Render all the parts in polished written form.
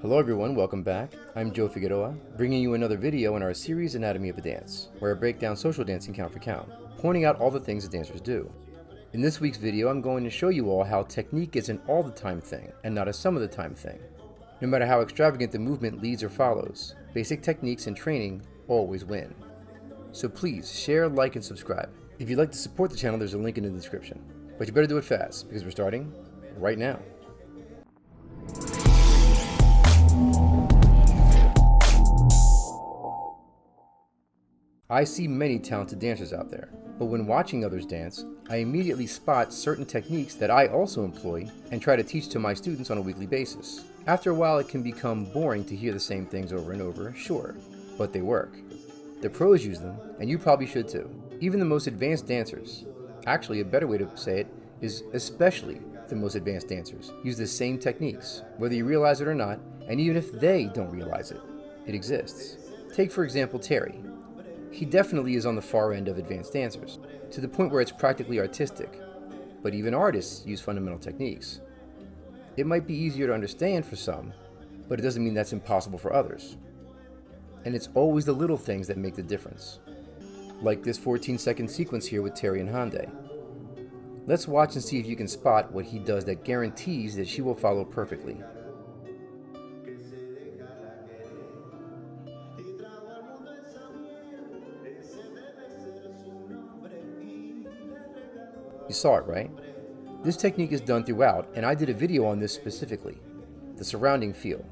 Hello everyone, welcome back. I'm Joe Figueroa, bringing you another video in our series Anatomy of a Dance, where I break down social dancing count for count, pointing out all the things that dancers do. In this week's video, I'm going to show you all how technique is an all-the-time thing, and not a some-of-the-time thing. No matter how extravagant the movement leads or follows, basic techniques and training always win. So please, share, like, and subscribe. If you'd like to support the channel, there's a link in the description. But you better do it fast, because we're starting right now. I see many talented dancers out there, but when watching others dance, I immediately spot certain techniques that I also employ and try to teach to my students on a weekly basis. After a while, it can become boring to hear the same things over and over, sure, but they work. The pros use them, and you probably should too. Even the most advanced dancers, actually a better way to say it is especially the most advanced dancers, use the same techniques, whether you realize it or not, and even if they don't realize it, it exists. Take for example Terry. He definitely is on the far end of advanced dancers, to the point where it's practically artistic, but even artists use fundamental techniques. It might be easier to understand for some, but it doesn't mean that's impossible for others. And it's always the little things that make the difference. Like this 14-second sequence here with Atalayhande. Let's watch and see if you can spot what he does that guarantees that she will follow perfectly. You saw it, right? This technique is done throughout, and I did a video on this specifically, the surrounding feel.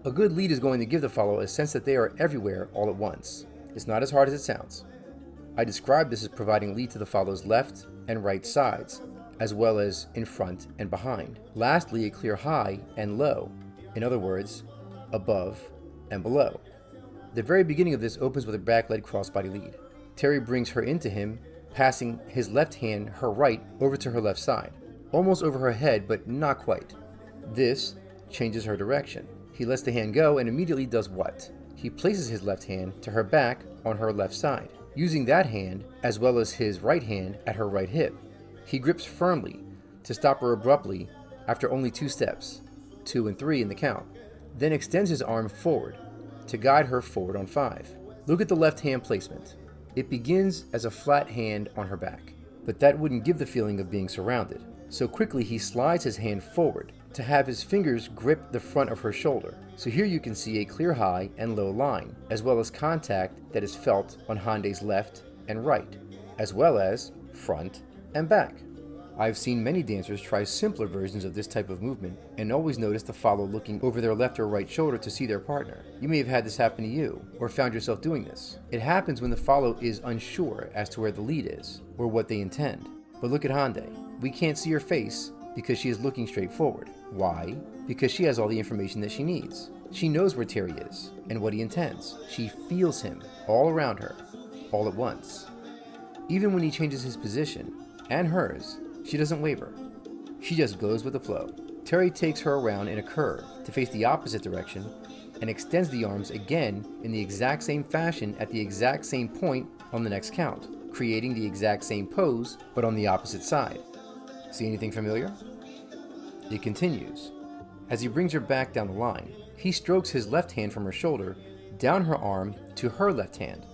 A good lead is going to give the follower a sense that they are everywhere all at once. It's not as hard as it sounds. I describe this as providing lead to the follow's left and right sides, as well as in front and behind. Lastly, a clear high and low, in other words, above and below. The very beginning of this opens with a back leg crossbody lead. Terry brings her into him, passing his left hand, her right, over to her left side. Almost over her head, but not quite. This changes her direction. He lets the hand go and immediately does what? He places his left hand to her back on her left side, using that hand as well as his right hand at her right hip. He grips firmly to stop her abruptly after only 2 steps, 2 and 3 in the count, then extends his arm forward to guide her forward on 5. Look at the left hand placement. It begins as a flat hand on her back, but that wouldn't give the feeling of being surrounded. So quickly he slides his hand forward to have his fingers grip the front of her shoulder. So here you can see a clear high and low line, as well as contact that is felt on Hande's left and right, as well as front and back. I've seen many dancers try simpler versions of this type of movement and always notice the follower looking over their left or right shoulder to see their partner. You may have had this happen to you, or found yourself doing this. It happens when the follower is unsure as to where the lead is, or what they intend. But look at Hande. We can't see her face because she is looking straight forward. Why? Because she has all the information that she needs. She knows where Terry is, and what he intends. She feels him all around her, all at once. Even when he changes his position, and hers, she doesn't waver. She just goes with the flow. Terry takes her around in a curve to face the opposite direction and extends the arms again in the exact same fashion at the exact same point on the next count, creating the exact same pose but on the opposite side. See anything familiar? It continues. As he brings her back down the line, he strokes his left hand from her shoulder down her arm to her left hand,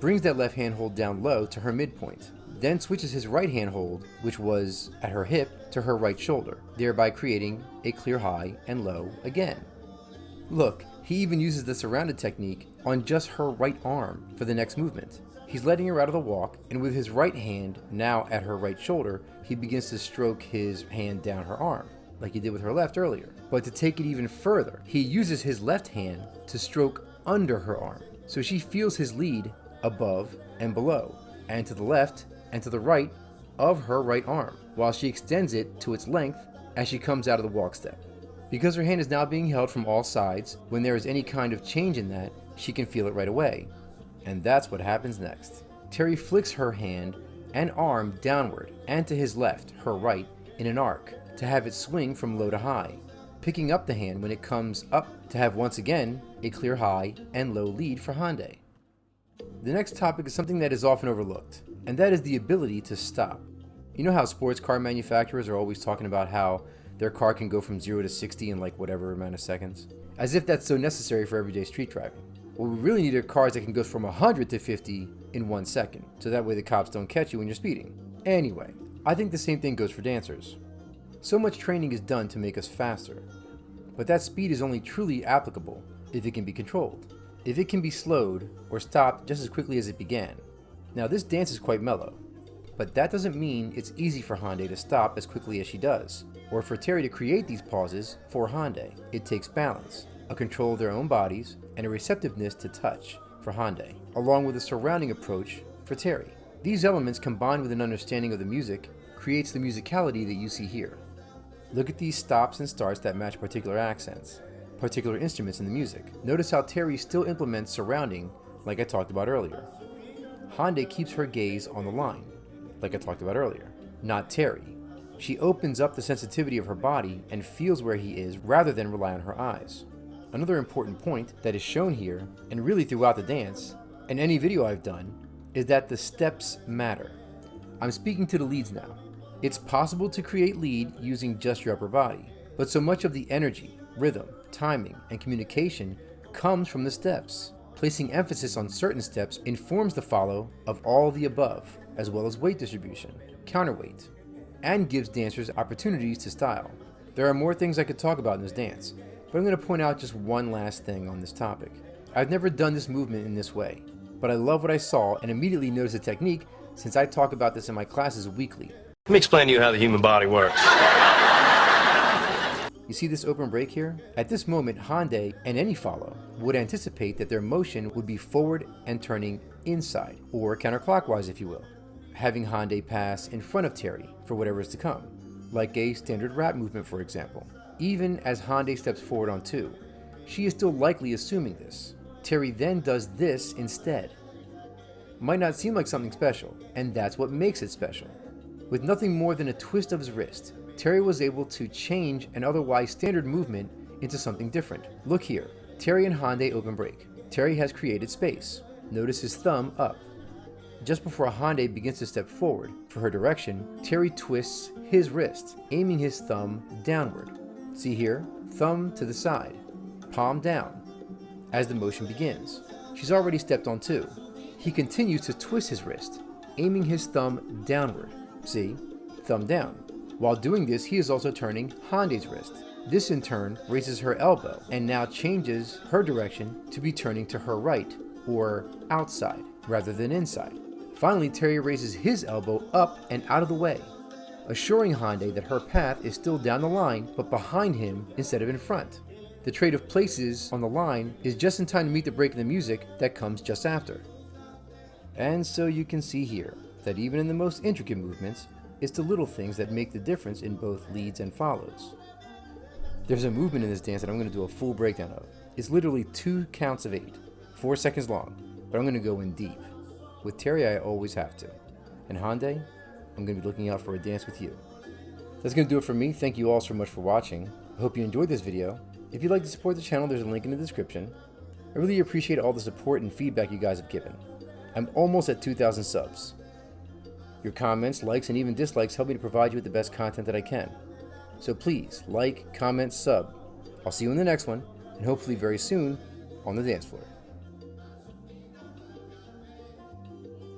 brings that left hand hold down low to her midpoint, then switches his right hand hold, which was at her hip, to her right shoulder, thereby creating a clear high and low again. Look, he even uses the surrounded technique on just her right arm for the next movement. He's letting her out of the walk, and with his right hand now at her right shoulder, he begins to stroke his hand down her arm, like he did with her left earlier. But to take it even further, he uses his left hand to stroke under her arm, so she feels his lead above and below, and to the left and to the right of her right arm, while she extends it to its length as she comes out of the walk step. Because her hand is now being held from all sides, when there is any kind of change in that, she can feel it right away. And that's what happens next. Terry flicks her hand and arm downward and to his left, her right, in an arc, to have it swing from low to high, picking up the hand when it comes up to have once again a clear high and low lead for Hande. The next topic is something that is often overlooked, and that is the ability to stop. You know how sports car manufacturers are always talking about how their car can go from 0 to 60 in like whatever amount of seconds. As if that's so necessary for everyday street driving. What we really need are cars that can go from 100 to 50 in 1 second, so that way the cops don't catch you when you're speeding. Anyway, I think the same thing goes for dancers. So much training is done to make us faster, but that speed is only truly applicable if it can be controlled, if it can be slowed or stopped just as quickly as it began. Now this dance is quite mellow, but that doesn't mean it's easy for Hande to stop as quickly as she does, or for Terry to create these pauses for Hande. It takes balance, a control of their own bodies, and a receptiveness to touch for Hande, along with a surrounding approach for Terry. These elements combined with an understanding of the music creates the musicality that you see here. Look at these stops and starts that match particular accents, particular instruments in the music. Notice how Terry still implements surrounding like I talked about earlier. Hande keeps her gaze on the line, like I talked about earlier, not Terry. She opens up the sensitivity of her body and feels where he is rather than rely on her eyes. Another important point that is shown here, and really throughout the dance, and any video I've done, is that the steps matter. I'm speaking to the leads now. It's possible to create lead using just your upper body, but so much of the energy, rhythm, timing, and communication comes from the steps. Placing emphasis on certain steps informs the follow of all the above, as well as weight distribution, counterweight, and gives dancers opportunities to style. There are more things I could talk about in this dance, but I'm going to point out just one last thing on this topic. I've never done this movement in this way, but I love what I saw and immediately noticed the technique since I talk about this in my classes weekly. Let me explain to you how the human body works. You see this open break here? At this moment, Hande and any follow would anticipate that their motion would be forward and turning inside, or counterclockwise if you will, having Hande pass in front of Terry for whatever is to come, like a standard rap movement for example. Even as Hande steps forward on 2, she is still likely assuming this. Terry then does this instead. Might not seem like something special, and that's what makes it special. With nothing more than a twist of his wrist, Terry was able to change an otherwise standard movement into something different. Look here, Terry and Hande open break. Terry has created space. Notice his thumb up. Just before Hande begins to step forward for her direction, Terry twists his wrist, aiming his thumb downward. See here, thumb to the side, palm down. As the motion begins, she's already stepped on 2. He continues to twist his wrist, aiming his thumb downward. See, thumb down. While doing this, he is also turning Hande's wrist. This in turn raises her elbow and now changes her direction to be turning to her right, or outside, rather than inside. Finally, Terry raises his elbow up and out of the way, assuring Hande that her path is still down the line, but behind him instead of in front. The trade of places on the line is just in time to meet the break in the music that comes just after. And so you can see here that even in the most intricate movements, it's the little things that make the difference in both leads and follows. There's a movement in this dance that I'm going to do a full breakdown of. It's literally 2 counts of 8, 4 seconds long, but I'm going to go in deep. With Terry, I always have to. And Hande, I'm going to be looking out for a dance with you. That's going to do it for me. Thank you all so much for watching. I hope you enjoyed this video. If you'd like to support the channel, there's a link in the description. I really appreciate all the support and feedback you guys have given. I'm almost at 2,000 subs. Your comments, likes, and even dislikes help me to provide you with the best content that I can. So please, like, comment, sub. I'll see you in the next one, and hopefully very soon on the dance floor.